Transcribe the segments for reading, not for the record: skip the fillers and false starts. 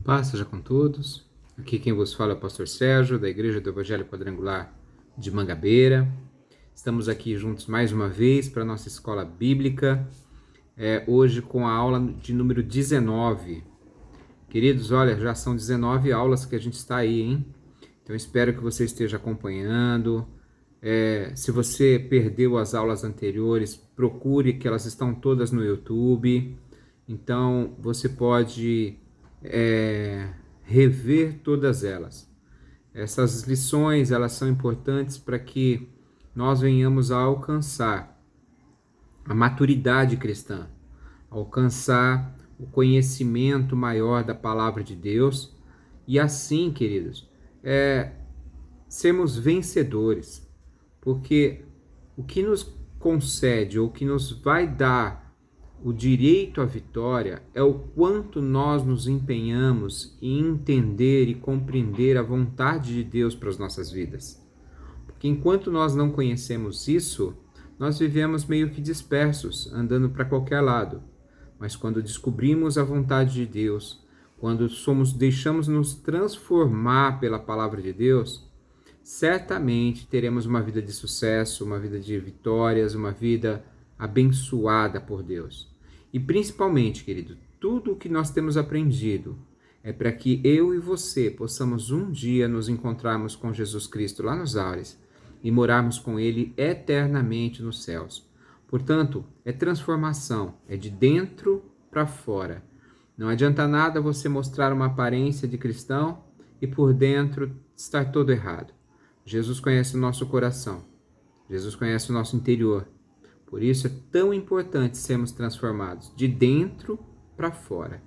Paz seja com todos. Aqui quem vos fala é o pastor Sérgio, da Igreja do Evangelho Quadrangular de Mangabeira. Estamos aqui juntos mais uma vez para a nossa escola bíblica, hoje com a aula de número 19. Queridos, olha, já são 19 aulas que a gente está aí, hein? Então espero que você esteja acompanhando. Se você perdeu as aulas anteriores, procure, que elas estão todas no YouTube. Então você pode rever todas elas. Essas lições, elas são importantes para que nós venhamos a alcançar a maturidade cristã, alcançar o conhecimento maior da palavra de Deus e assim, queridos, sermos vencedores, porque o que nos concede ou o que nos vai dar o direito à vitória é o quanto nós nos empenhamos em entender e compreender a vontade de Deus para as nossas vidas. Porque enquanto nós não conhecemos isso, nós vivemos meio que dispersos, andando para qualquer lado. Mas quando descobrimos a vontade de Deus, quando deixamos nos transformar pela palavra de Deus, certamente teremos uma vida de sucesso, uma vida de vitórias, uma vida abençoada por Deus. E principalmente, querido, tudo o que nós temos aprendido é para que eu e você possamos um dia nos encontrarmos com Jesus Cristo lá nos ares e morarmos com Ele eternamente nos céus. Portanto, é transformação, é de dentro para fora. Não adianta nada você mostrar uma aparência de cristão e por dentro estar todo errado. Jesus conhece o nosso coração, Jesus conhece o nosso interior. Por isso é tão importante sermos transformados de dentro para fora.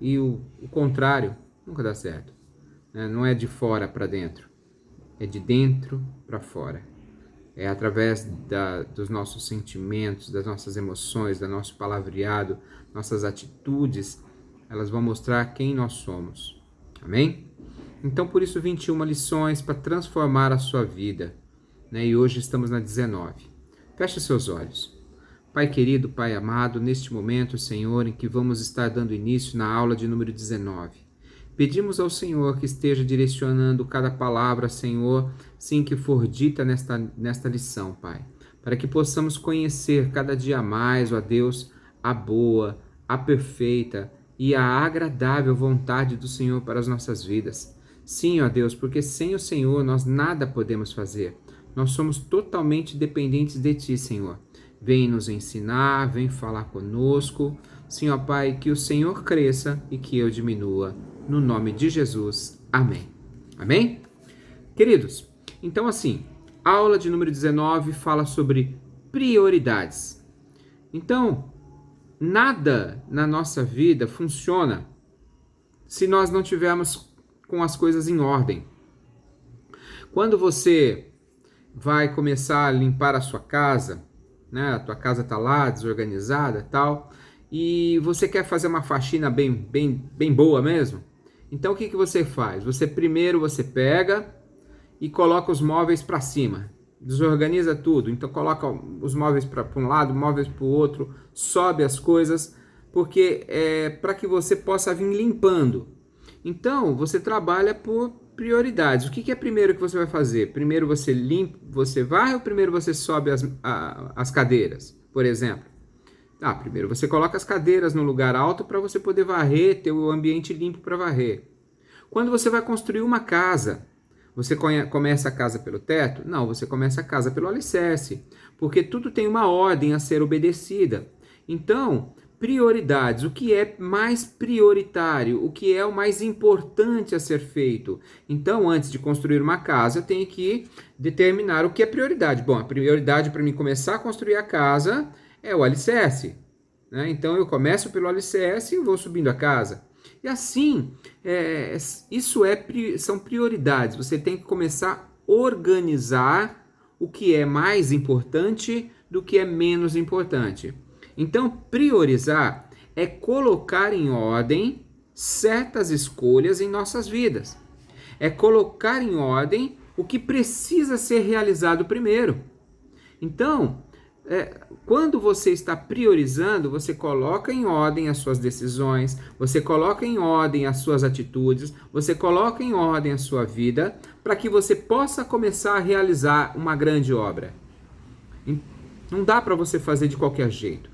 E o contrário nunca dá certo. Não é de fora para dentro, é de dentro para fora. É através dos nossos sentimentos, das nossas emoções, do nosso palavreado, nossas atitudes, elas vão mostrar quem nós somos. Amém? Então, por isso, 21 lições para transformar a sua vida. E hoje estamos na 19. Feche seus olhos. Pai querido, Pai amado, neste momento, Senhor, em que vamos estar dando início na aula de número 19, pedimos ao Senhor que esteja direcionando cada palavra, Senhor, sim, que for dita nesta lição, Pai, para que possamos conhecer cada dia mais, ó Deus, a boa, a perfeita e a agradável vontade do Senhor para as nossas vidas. Sim, ó Deus, porque sem o Senhor nós nada podemos fazer. Nós somos totalmente dependentes de Ti, Senhor. Vem nos ensinar, vem falar conosco. Sim, ó Pai, que o Senhor cresça e que eu diminua. No nome de Jesus. Amém. Amém? Queridos, então assim, a aula de número 19 fala sobre prioridades. Então, nada na nossa vida funciona se nós não tivermos com as coisas em ordem. Quando você vai começar a limpar a sua casa, a tua casa está lá desorganizada tal, e você quer fazer uma faxina bem boa mesmo, então o que você faz? Primeiro você pega e coloca os móveis para cima, desorganiza tudo, então coloca os móveis para um lado, móveis para o outro, sobe as coisas, porque para que você possa vir limpando. Então você trabalha por prioridades. O que é primeiro que você vai fazer? Primeiro você limpa, você varre ou primeiro você sobe as cadeiras, por exemplo? Primeiro você coloca as cadeiras no lugar alto para você poder varrer, ter o ambiente limpo para varrer. Quando você vai construir uma casa, você começa a casa pelo teto? Não, você começa a casa pelo alicerce, porque tudo tem uma ordem a ser obedecida. Então, prioridades, o que é mais prioritário, o que é o mais importante a ser feito. Então, antes de construir uma casa, eu tenho que determinar o que é prioridade. Bom, a prioridade para mim começar a construir a casa é o alicerce. Então, eu começo pelo alicerce e vou subindo a casa. E assim, são prioridades. Você tem que começar a organizar o que é mais importante do que é menos importante. Então, priorizar é colocar em ordem certas escolhas em nossas vidas. É colocar em ordem o que precisa ser realizado primeiro. Então, Quando você está priorizando, você coloca em ordem as suas decisões, você coloca em ordem as suas atitudes, você coloca em ordem a sua vida, para que você possa começar a realizar uma grande obra. Não dá para você fazer de qualquer jeito.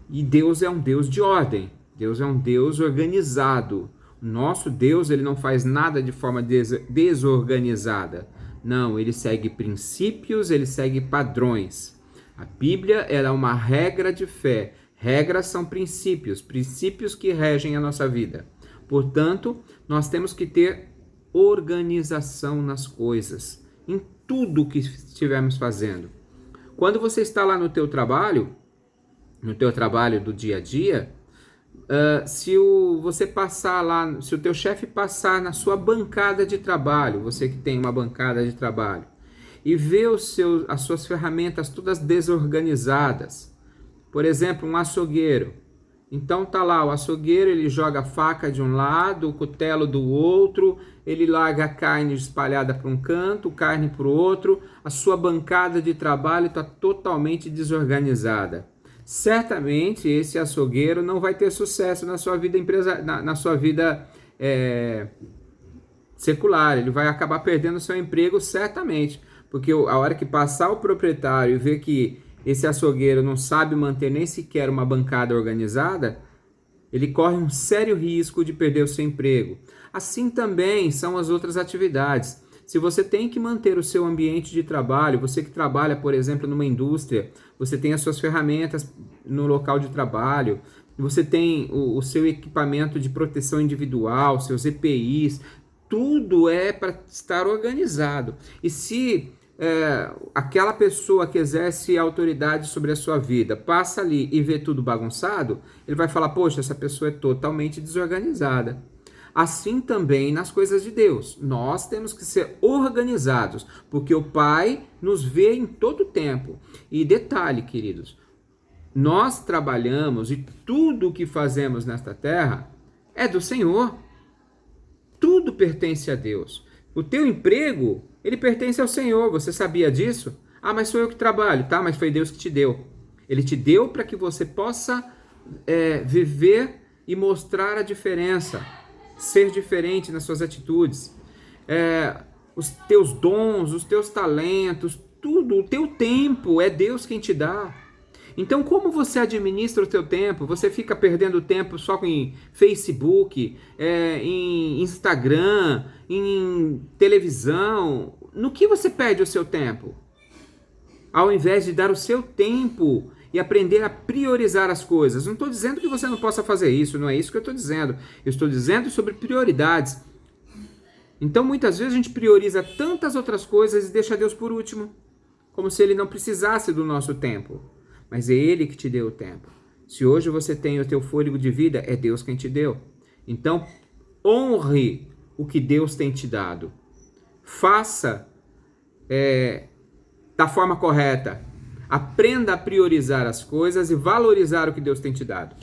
E Deus é um Deus de ordem, Deus é um Deus organizado. O nosso Deus, ele não faz nada de forma desorganizada. Não, ele segue princípios, ele segue padrões. A Bíblia é uma regra de fé. Regras são princípios, princípios que regem a nossa vida. Portanto, nós temos que ter organização nas coisas, em tudo que estivermos fazendo. Quando você está lá no teu trabalho do dia a dia, se o teu chefe passar na sua bancada de trabalho, você que tem uma bancada de trabalho, e ver as suas ferramentas todas desorganizadas. Por exemplo, um açougueiro. Então tá lá, o açougueiro, ele joga a faca de um lado, o cutelo do outro, ele larga a carne espalhada para um canto, carne para o outro, a sua bancada de trabalho está totalmente desorganizada. Certamente esse açougueiro não vai ter sucesso na sua vida na sua vida secular, ele vai acabar perdendo seu emprego certamente. Porque a hora que passar o proprietário e ver que esse açougueiro não sabe manter nem sequer uma bancada organizada, ele corre um sério risco de perder o seu emprego. Assim também são as outras atividades. Se você tem que manter o seu ambiente de trabalho, você que trabalha, por exemplo, numa indústria, você tem as suas ferramentas no local de trabalho, você tem o seu equipamento de proteção individual, seus EPIs, tudo é para estar organizado. E se aquela pessoa que exerce autoridade sobre a sua vida passa ali e vê tudo bagunçado, ele vai falar, poxa, essa pessoa é totalmente desorganizada. Assim também nas coisas de Deus. Nós temos que ser organizados, porque o Pai nos vê em todo tempo. E detalhe, queridos, nós trabalhamos e tudo o que fazemos nesta terra é do Senhor. Tudo pertence a Deus. O teu emprego, ele pertence ao Senhor, você sabia disso? Ah, mas sou eu que trabalho, tá? Mas foi Deus que te deu. Ele te deu para que você possa viver e mostrar a diferença, ser diferente nas suas atitudes. Os teus dons, os teus talentos, tudo, o teu tempo é Deus quem te dá. Então, como você administra o teu tempo? Você fica perdendo tempo só em Facebook, em Instagram, em televisão? No que você perde o seu tempo? Ao invés de dar o seu tempo e aprender a priorizar as coisas. Não estou dizendo que você não possa fazer isso, não é isso que eu estou dizendo. Eu estou dizendo sobre prioridades. Então, muitas vezes a gente prioriza tantas outras coisas e deixa Deus por último, como se Ele não precisasse do nosso tempo. Mas é Ele que te deu o tempo. Se hoje você tem o teu fôlego de vida, é Deus quem te deu. Então, honre o que Deus tem te dado. Faça da forma correta. Aprenda a priorizar as coisas e valorizar o que Deus tem te dado.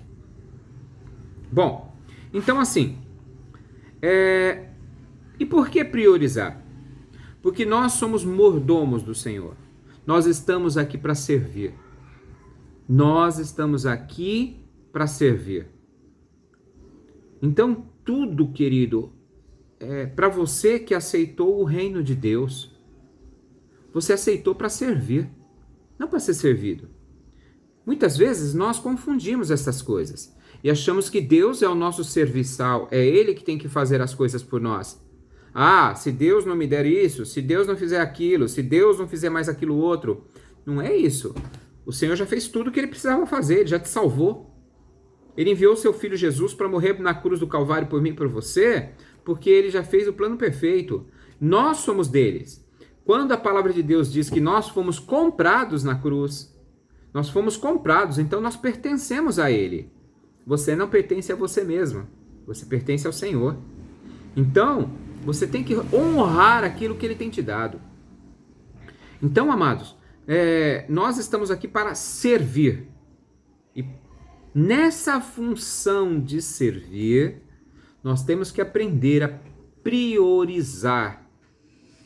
Bom, então assim, e por que priorizar? Porque nós somos mordomos do Senhor. Nós estamos aqui para servir. Nós estamos aqui para servir. Então, tudo, querido, para você que aceitou o reino de Deus, você aceitou para servir, não para ser servido. Muitas vezes nós confundimos essas coisas e achamos que Deus é o nosso serviçal, é Ele que tem que fazer as coisas por nós. Ah, se Deus não me der isso, se Deus não fizer aquilo, se Deus não fizer mais aquilo outro, não é isso. O Senhor já fez tudo o que Ele precisava fazer, Ele já te salvou. Ele enviou seu Filho Jesus para morrer na cruz do Calvário por mim e por você, porque Ele já fez o plano perfeito. Nós somos deles. Quando a palavra de Deus diz que nós fomos comprados na cruz, nós fomos comprados, então nós pertencemos a Ele. Você não pertence a você mesmo, você pertence ao Senhor. Então, você tem que honrar aquilo que Ele tem te dado. Então, amados, nós estamos aqui para servir. E nessa função de servir, nós temos que aprender a priorizar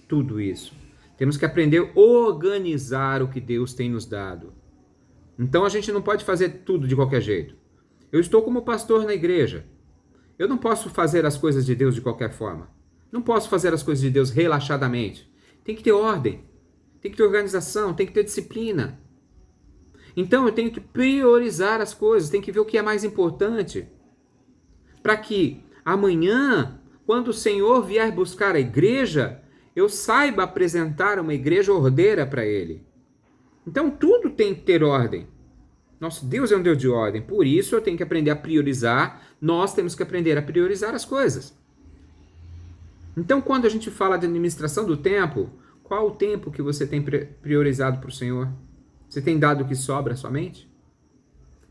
tudo isso. Temos que aprender a organizar o que Deus tem nos dado. Então a gente não pode fazer tudo de qualquer jeito. Eu estou como pastor na igreja. Eu não posso fazer as coisas de Deus de qualquer forma. Não posso fazer as coisas de Deus relaxadamente. Tem que ter ordem, tem que ter organização, tem que ter disciplina. Então eu tenho que priorizar as coisas, tem que ver o que é mais importante. Para que amanhã, quando o Senhor vier buscar a igreja, eu saiba apresentar uma igreja ordeira para Ele. Então tudo tem que ter ordem. Nosso Deus é um Deus de ordem, por isso eu tenho que aprender a priorizar, nós temos que aprender a priorizar as coisas. Então quando a gente fala de administração do tempo, qual o tempo que você tem priorizado para o Senhor? Você tem dado o que sobra somente?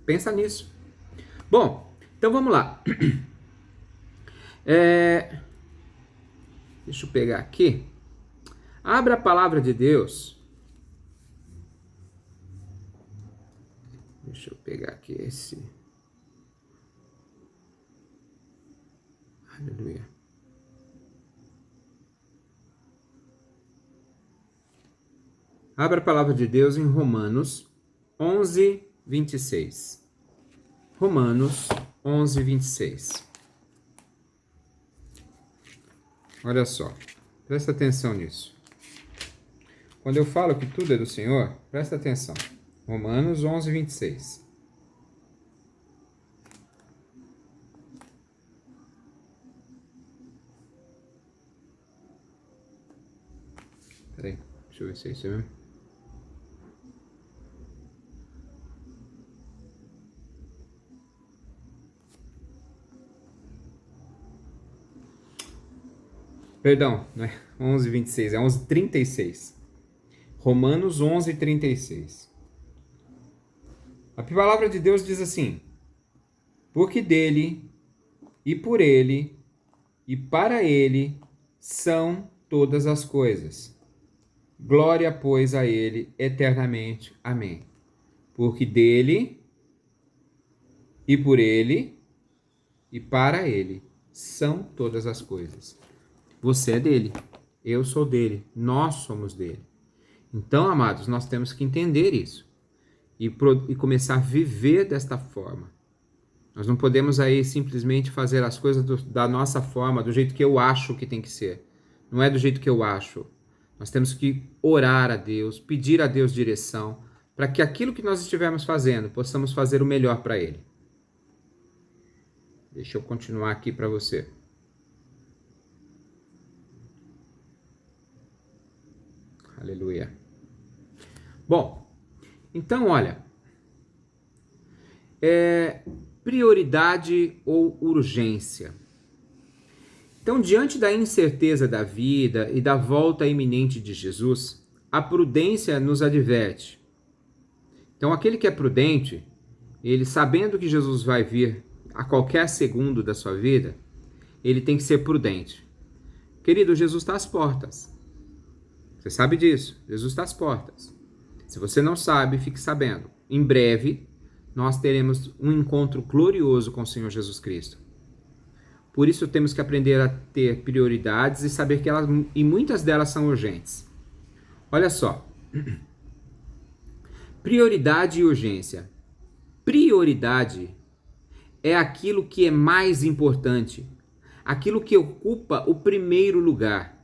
Pensa nisso. Bom, então vamos lá. Deixa eu pegar aqui. Abra a palavra de Deus. Deixa eu pegar aqui esse. Aleluia. Abra a palavra de Deus em Romanos 11, 26. Romanos 11, 26. Olha só, presta atenção nisso. Quando eu falo que tudo é do Senhor, presta atenção. Romanos 11, 26. Peraí, deixa eu ver se é isso mesmo. Perdão, não é 11, 26, é 11, 36. Romanos 11, 36. A palavra de Deus diz assim: porque dele, e por ele, e para ele, são todas as coisas. Glória, pois, a ele eternamente. Amém. Porque dele, e por ele, e para ele, são todas as coisas. Você é dele, eu sou dele, nós somos dele. Então, amados, nós temos que entender isso e começar a viver desta forma. Nós não podemos aí simplesmente fazer as coisas da nossa forma, do jeito que eu acho que tem que ser. Não é do jeito que eu acho. Nós temos que orar a Deus, pedir a Deus direção, para que aquilo que nós estivermos fazendo, possamos fazer o melhor para Ele. Deixa eu continuar aqui para você. Aleluia. Bom, então olha, prioridade ou urgência. Então, diante da incerteza da vida e da volta iminente de Jesus, a prudência nos adverte. Então, aquele que é prudente, ele sabendo que Jesus vai vir a qualquer segundo da sua vida, ele tem que ser prudente. Querido, Jesus está às portas. Você sabe disso, Jesus está às portas. Se você não sabe, fique sabendo. Em breve, nós teremos um encontro glorioso com o Senhor Jesus Cristo. Por isso temos que aprender a ter prioridades e saber que elas, e muitas delas são urgentes. Olha só. Prioridade e urgência. Prioridade é aquilo que é mais importante, aquilo que ocupa o primeiro lugar.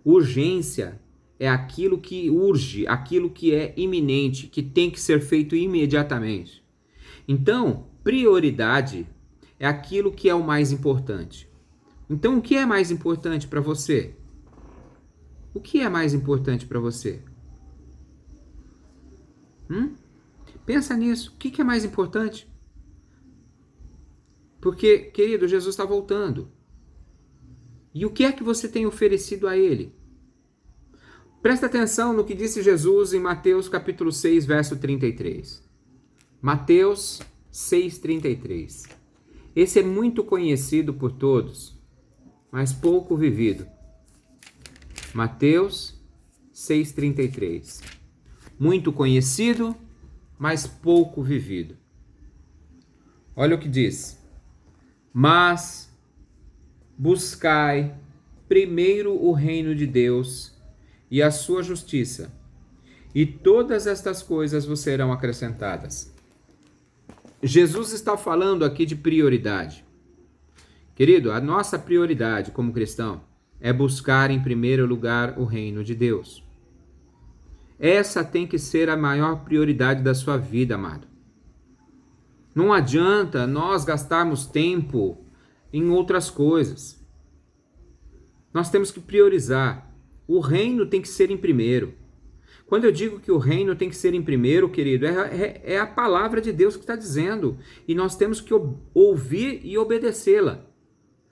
Urgência é aquilo que urge, aquilo que é iminente, que tem que ser feito imediatamente. Então, prioridade é aquilo que é o mais importante. Então, o que é mais importante para você? O que é mais importante para você? Pensa nisso. O que é mais importante? Porque, querido, Jesus está voltando. E o que é que você tem oferecido a Ele? Presta atenção no que disse Jesus em Mateus capítulo 6, verso 33. Mateus 6, 33. Esse é muito conhecido por todos, mas pouco vivido. Mateus 6, 33. Muito conhecido, mas pouco vivido. Olha o que diz. Mas buscai primeiro o reino de Deus e a sua justiça, e todas estas coisas vos serão acrescentadas. Jesus está falando aqui de prioridade. Querido, a nossa prioridade como cristão é buscar em primeiro lugar o reino de Deus. Essa tem que ser a maior prioridade da sua vida, amado. Não adianta nós gastarmos tempo em outras coisas. Nós temos que priorizar. O reino tem que ser em primeiro. Quando eu digo que o reino tem que ser em primeiro, querido, é a palavra de Deus que está dizendo. E nós temos que ouvir e obedecê-la,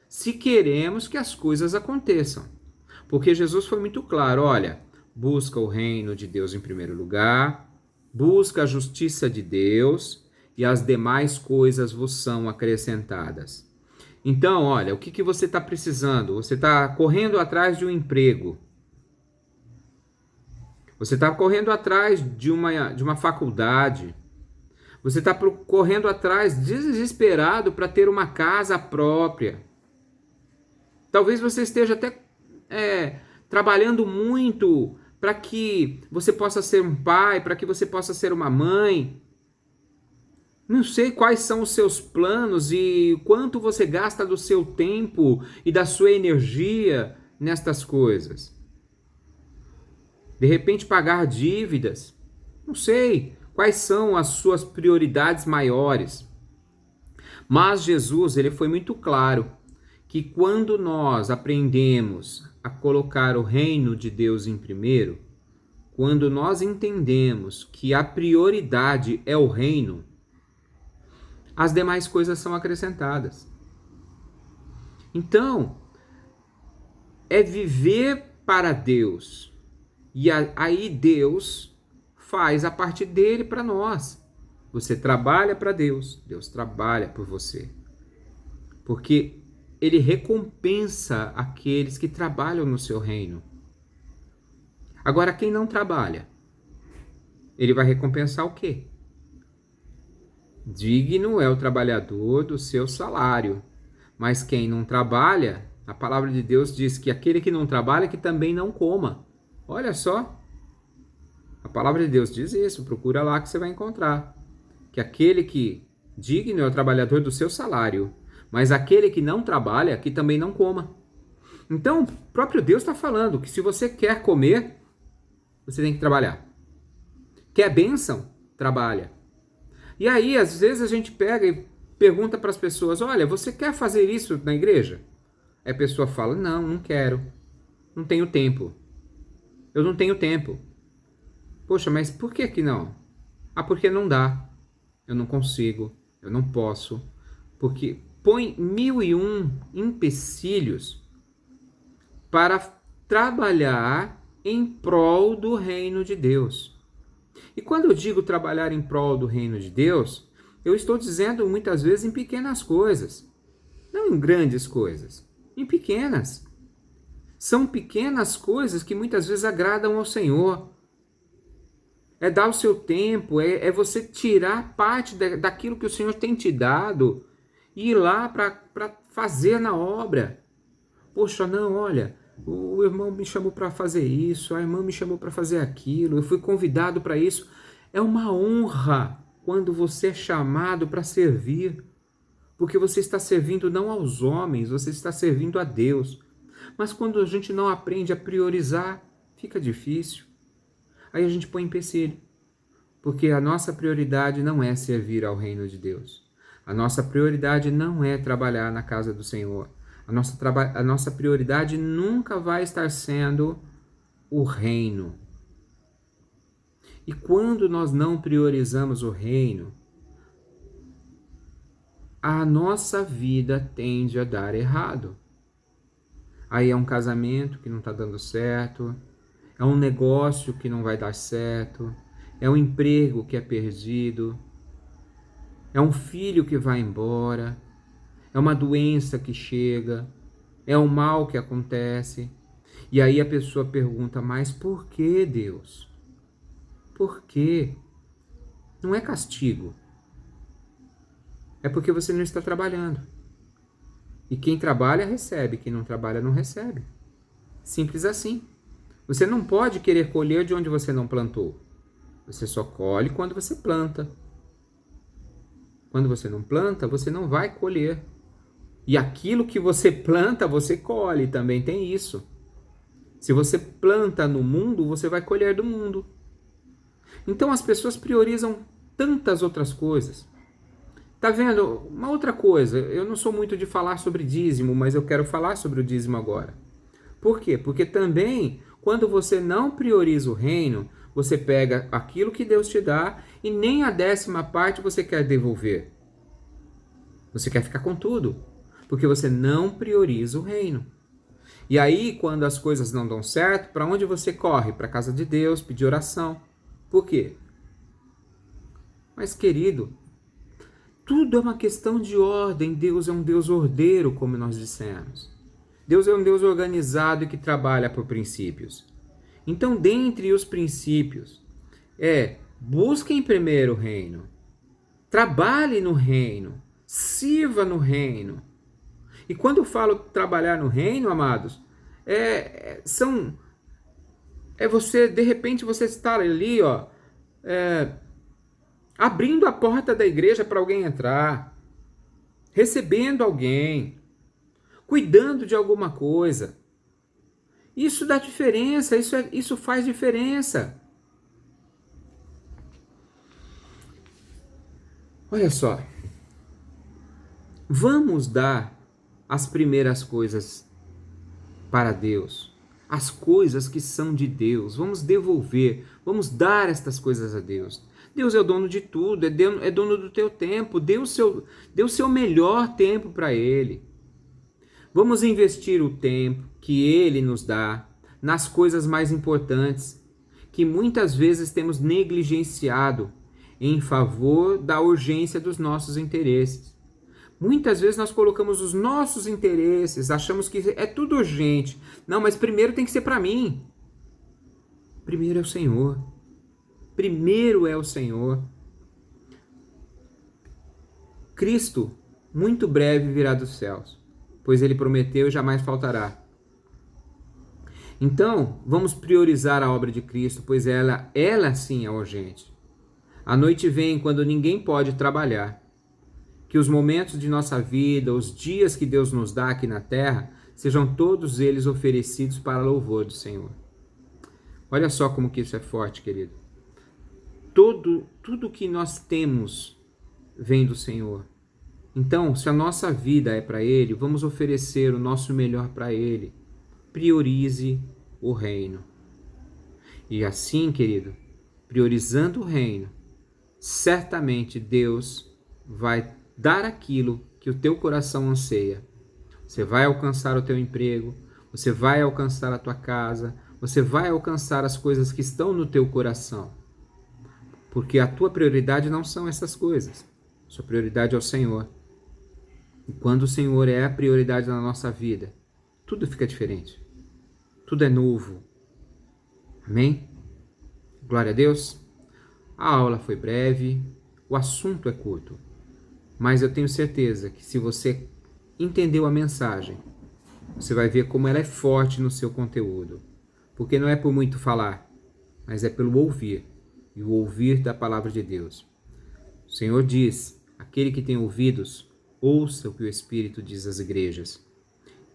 se queremos que as coisas aconteçam. Porque Jesus foi muito claro, olha, busca o reino de Deus em primeiro lugar, busca a justiça de Deus e as demais coisas vos são acrescentadas. Então, olha, o que você está precisando? Você está correndo atrás de um emprego. Você está correndo atrás de uma faculdade. Você está correndo atrás desesperado para ter uma casa própria. Talvez você esteja até trabalhando muito para que você possa ser um pai, para que você possa ser uma mãe. Não sei quais são os seus planos e quanto você gasta do seu tempo e da sua energia nestas coisas. De repente pagar dívidas. Não sei quais são as suas prioridades maiores. Mas Jesus, ele foi muito claro que quando nós aprendemos a colocar o reino de Deus em primeiro, quando nós entendemos que a prioridade é o reino, as demais coisas são acrescentadas. Então, é viver para Deus. E aí Deus faz a parte dele para nós. Você trabalha para Deus, Deus trabalha por você. Porque ele recompensa aqueles que trabalham no seu reino. Agora, quem não trabalha, ele vai recompensar o quê? Digno é o trabalhador do seu salário. Mas quem não trabalha, a palavra de Deus diz que aquele que não trabalha, que também não coma. Olha só. A palavra de Deus diz isso, procura lá que você vai encontrar. Que aquele que digno é o trabalhador do seu salário, mas aquele que não trabalha, que também não coma. Então, o próprio Deus está falando que se você quer comer, você tem que trabalhar. Quer bênção? Trabalha. E aí, às vezes a gente pega e pergunta para as pessoas, olha, você quer fazer isso na igreja? Aí a pessoa fala, não quero. Não tenho tempo. Eu não tenho tempo. Poxa, mas por que não? Porque não dá. Eu não consigo. Eu não posso. Porque põe 1001 empecilhos para trabalhar em prol do reino de Deus. E quando eu digo trabalhar em prol do reino de Deus, eu estou dizendo muitas vezes em pequenas coisas. Não em grandes coisas. Em pequenas. São pequenas coisas que muitas vezes agradam ao Senhor. É dar o seu tempo, é você tirar parte daquilo que o Senhor tem te dado e ir lá para fazer na obra. Poxa, não, olha, o irmão me chamou para fazer isso, a irmã me chamou para fazer aquilo, eu fui convidado para isso. É uma honra quando você é chamado para servir, porque você está servindo não aos homens, você está servindo a Deus. Mas quando a gente não aprende a priorizar, fica difícil. Aí a gente põe empecilho, porque a nossa prioridade não é servir ao reino de Deus. A nossa prioridade não é trabalhar na casa do Senhor. A nossa prioridade nunca vai estar sendo o reino. E quando nós não priorizamos o reino, a nossa vida tende a dar errado. Aí é um casamento que não está dando certo, é um negócio que não vai dar certo, é um emprego que é perdido, é um filho que vai embora, é uma doença que chega, é um mal que acontece. E aí a pessoa pergunta, mas por que, Deus? Por quê? Não é castigo. É porque você não está trabalhando. E quem trabalha, recebe. Quem não trabalha, não recebe. Simples assim. Você não pode querer colher de onde você não plantou. Você só colhe quando você planta. Quando você não planta, você não vai colher. E aquilo que você planta, você colhe, também tem isso. Se você planta no mundo, você vai colher do mundo. Então as pessoas priorizam tantas outras coisas. Tá vendo? Uma outra coisa, eu não sou muito de falar sobre dízimo, mas eu quero falar sobre o dízimo agora. Por quê? Porque também, quando você não prioriza o reino, você pega aquilo que Deus te dá e nem a 10ª parte você quer devolver. Você quer ficar com tudo, porque você não prioriza o reino. E aí, quando as coisas não dão certo, para onde você corre? Para a casa de Deus, pedir oração. Por quê? Mas, querido, tudo é uma questão de ordem. Deus é um Deus ordeiro, como nós dissemos. Deus é um Deus organizado e que trabalha por princípios. Então, dentre os princípios, busquem primeiro o reino. Trabalhe no reino. Sirva no reino. E quando eu falo trabalhar no reino, amados, você, de repente, você está ali, abrindo a porta da igreja para alguém entrar, recebendo alguém, cuidando de alguma coisa. Isso dá diferença, isso faz diferença. Olha só, vamos dar as primeiras coisas para Deus, as coisas que são de Deus, vamos devolver, vamos dar estas coisas a Deus. Deus é o dono de tudo, é dono do teu tempo, dê o seu melhor tempo para Ele. Vamos investir o tempo que Ele nos dá nas coisas mais importantes, que muitas vezes temos negligenciado em favor da urgência dos nossos interesses. Muitas vezes nós colocamos os nossos interesses, achamos que é tudo urgente. Não, mas primeiro tem que ser para mim. Primeiro é o Senhor. Primeiro é o Senhor. Cristo, muito breve, virá dos céus, pois Ele prometeu e jamais faltará. Então, vamos priorizar a obra de Cristo, pois ela sim é urgente. A noite vem quando ninguém pode trabalhar. Que os momentos de nossa vida, os dias que Deus nos dá aqui na terra, sejam todos eles oferecidos para louvor do Senhor. Olha só como que isso é forte, querido. Tudo que nós temos vem do Senhor. Então, se a nossa vida é para Ele, vamos oferecer o nosso melhor para Ele. Priorize o reino. E assim, querido, priorizando o reino, certamente Deus vai dar aquilo que o teu coração anseia. Você vai alcançar o teu emprego, você vai alcançar a tua casa, você vai alcançar as coisas que estão no teu coração. Porque a tua prioridade não são essas coisas. Sua prioridade é o Senhor. E quando o Senhor é a prioridade na nossa vida, tudo fica diferente. Tudo é novo. Amém? Glória a Deus. A aula foi breve, o assunto é curto. Mas eu tenho certeza que se você entendeu a mensagem, você vai ver como ela é forte no seu conteúdo. Porque não é por muito falar, mas é pelo ouvir. E o ouvir da palavra de Deus. O Senhor diz, aquele que tem ouvidos, ouça o que o Espírito diz às igrejas.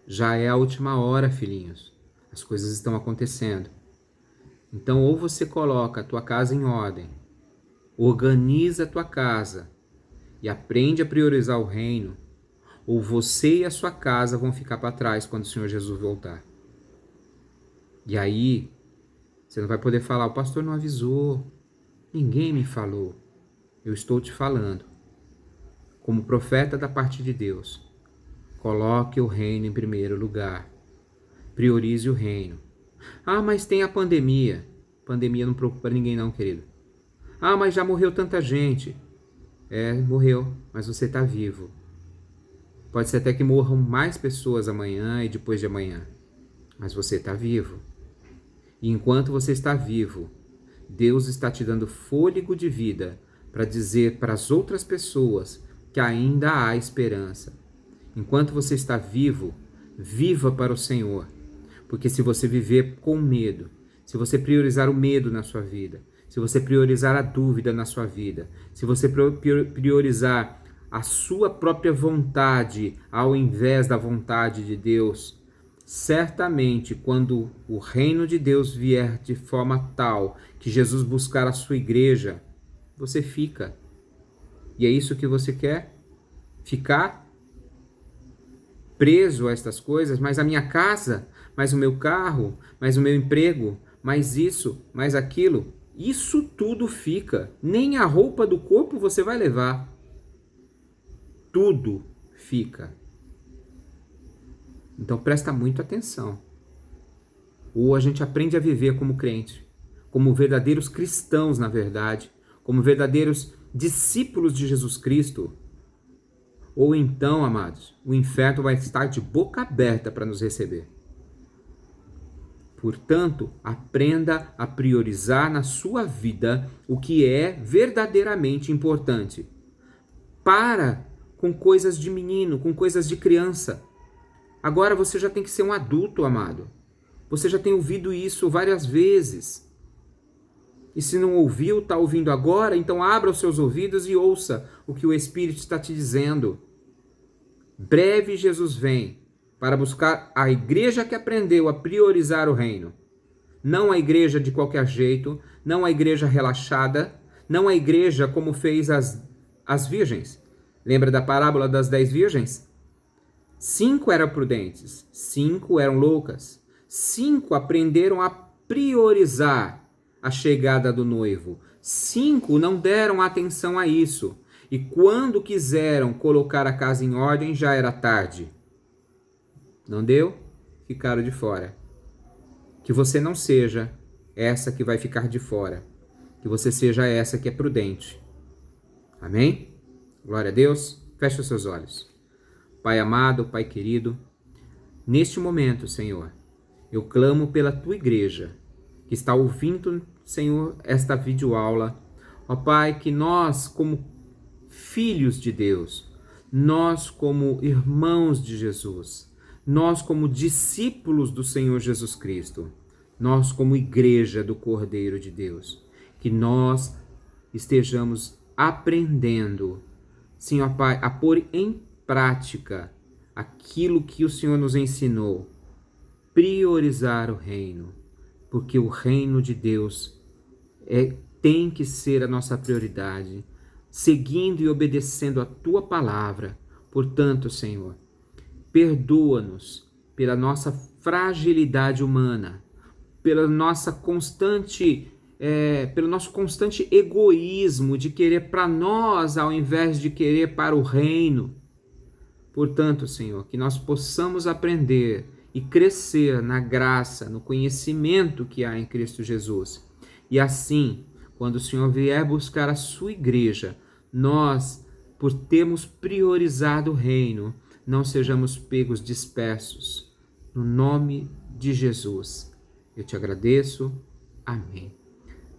Já é a última hora, filhinhos. As coisas estão acontecendo. Então, ou você coloca a tua casa em ordem, organiza a tua casa e aprende a priorizar o reino, ou você e a sua casa vão ficar para trás quando o Senhor Jesus voltar. E aí, você não vai poder falar, o pastor não avisou, ninguém me falou. Eu estou te falando. Como profeta da parte de Deus, coloque o reino em primeiro lugar. Priorize o reino. Ah, mas tem a pandemia. Pandemia não preocupa ninguém não, querido. Ah, mas já morreu tanta gente. Morreu, mas você está vivo. Pode ser até que morram mais pessoas amanhã e depois de amanhã. Mas você está vivo. E enquanto você está vivo, Deus está te dando fôlego de vida para dizer para as outras pessoas que ainda há esperança. Enquanto você está vivo, viva para o Senhor. Porque se você viver com medo, se você priorizar o medo na sua vida, se você priorizar a dúvida na sua vida, se você priorizar a sua própria vontade ao invés da vontade de Deus, certamente quando o reino de Deus vier de forma tal que Jesus buscar a sua igreja, você fica. E é isso que você quer? Ficar preso a estas coisas? Mas a minha casa, mais o meu carro, mais o meu emprego, mais isso, mais aquilo, isso tudo fica. Nem a roupa do corpo você vai levar. Tudo fica. Então presta muito atenção. Ou a gente aprende a viver como crente, como verdadeiros cristãos, na verdade, como verdadeiros discípulos de Jesus Cristo. Ou então, amados, o inferno vai estar de boca aberta para nos receber. Portanto, aprenda a priorizar na sua vida o que é verdadeiramente importante. Para com coisas de menino, com coisas de criança. Agora você já tem que ser um adulto, amado. Você já tem ouvido isso várias vezes. E se não ouviu, está ouvindo agora, então abra os seus ouvidos e ouça o que o Espírito está te dizendo. Breve Jesus vem para buscar a igreja que aprendeu a priorizar o reino. Não a igreja de qualquer jeito, não a igreja relaxada, não a igreja como fez as virgens. Lembra da parábola das 10 virgens? 5 eram prudentes, 5 eram loucas, 5 aprenderam a priorizar a chegada do noivo, 5 não deram atenção a isso, e quando quiseram colocar a casa em ordem já era tarde. Não deu? Ficaram de fora. Que você não seja essa que vai ficar de fora, que você seja essa que é prudente. Amém? Glória a Deus. Feche os seus olhos. Pai amado, Pai querido, neste momento, Senhor, eu clamo pela Tua igreja, que está ouvindo, Senhor, esta videoaula. Ó Pai, que nós, como filhos de Deus, nós como irmãos de Jesus, nós como discípulos do Senhor Jesus Cristo, nós como igreja do Cordeiro de Deus, que nós estejamos aprendendo, Senhor Pai, a pôr em prática aquilo que o Senhor nos ensinou, priorizar o reino, porque o reino de Deus tem que ser a nossa prioridade, seguindo e obedecendo a Tua palavra. Portanto, Senhor, perdoa-nos pela nossa fragilidade humana, pela nossa pelo nosso constante egoísmo de querer para nós ao invés de querer para o reino. Portanto, Senhor, que nós possamos aprender e crescer na graça, no conhecimento que há em Cristo Jesus. E assim, quando o Senhor vier buscar a sua igreja, nós, por termos priorizado o reino, não sejamos pegos dispersos. No nome de Jesus, eu te agradeço. Amém.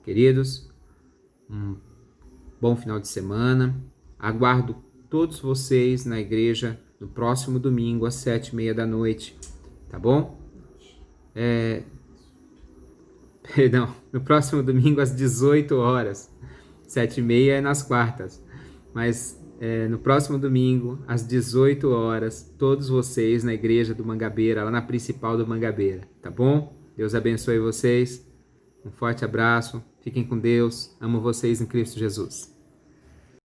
Queridos, um bom final de semana. Aguardo todos vocês na igreja no próximo domingo às 7h30 da noite, tá bom? Perdão, no próximo domingo às 18 horas. 7h30 é nas quartas. Mas no próximo domingo, às 18 horas, todos vocês na igreja do Mangabeira, lá na principal do Mangabeira, tá bom? Deus abençoe vocês. Um forte abraço. Fiquem com Deus. Amo vocês em Cristo Jesus.